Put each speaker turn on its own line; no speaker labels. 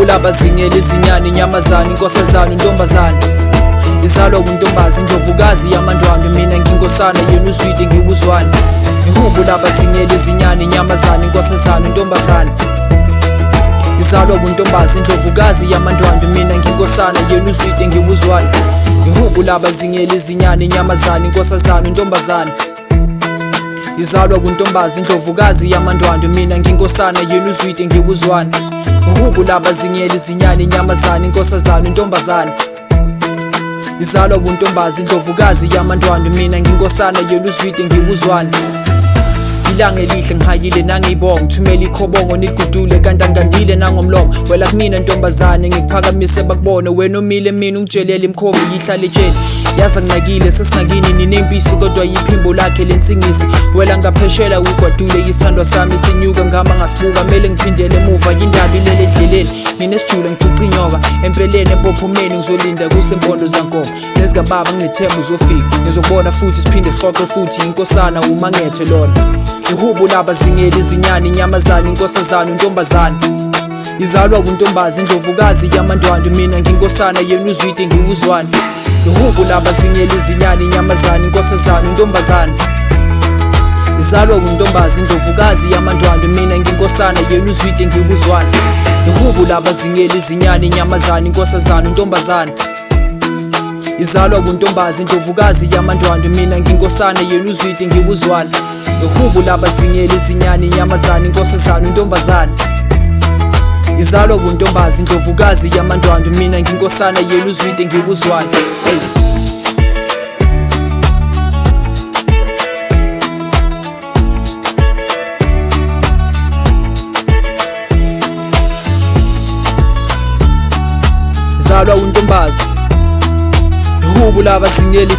Ihubo labazingeli izinyani inyamazane inkosazane intombazane izalwa kuntombazi indlovukazi yamandwandwe mina nginkosana yena uswidi ngiwuzwane Ihubo labazingeli izinyani inyamazane inkosazane intombazane izalwa kuntombazi indlovukazi yamandwandwe mina nginkosana yena uswidi ngiwuzwane Ihubo labazingeli izinyani inyamazane inkosazane intombazane izalwa kuntombazi indlovukazi yamandwandwe mina nginkosana yena uzwide ngiwuzwane Ihubo labazingeli izinyani inyamazane inkosazane intombazane izalwa kuntombazi indlovukazi yamandwandwe mina nginkosana yena uzwide ngiwuzwane Ilanga elihle ngihayile nangiyibonga ngithumela ikhobongo nigudule kanti angandile nangomlomo wela kumina ntombazane ngikuphakamise bakubone wena umile mina ungitshelele imkhovu yihlale etsheni yaza nginakile sesinakini ninempisi kodwa yiphimbo lakhe lensingisi wela ngapheshela ugwadule isithandwa sami sinyuka ngama ngasibuka mele ngiphindele emuva yindaba ilele edleleni nginesijule ngixuqa inyoka empeleni empophomeni ngizolinda kusempondo zankomo nezikababa nginethemba uzofika ngizobona futhi siphinde sixoxe futhi inkosana umangethe lona Ihubo labazingeli izinyani inyamazane inkosazane intombazane izalwa kuntombazi indlovukazi yamandwandwe mina nginkosana yena uzwide ngiwuzwane Ihubo labazingeli izinyani inyamazane inkosazane intombazane izalwa kuntombazi indlovukazi yamandwandwe mina nginkosana yena uzwide ngiwuzwane Ihubo labazingeli izinyani inyamazane inkosazane intombazane izalwa kuntombazi indlovukazi yamandwandwe mina nginkosana yena uzwide ngiwuzwane Ihubo labazingeli izinyani inyamazane inkosazane intombazane izalwa kuntombazi indlovukazi yamandwandwe mina nginkosana yena uzwide ngiwuzwane izalwa untombazi Ihubo labazingeli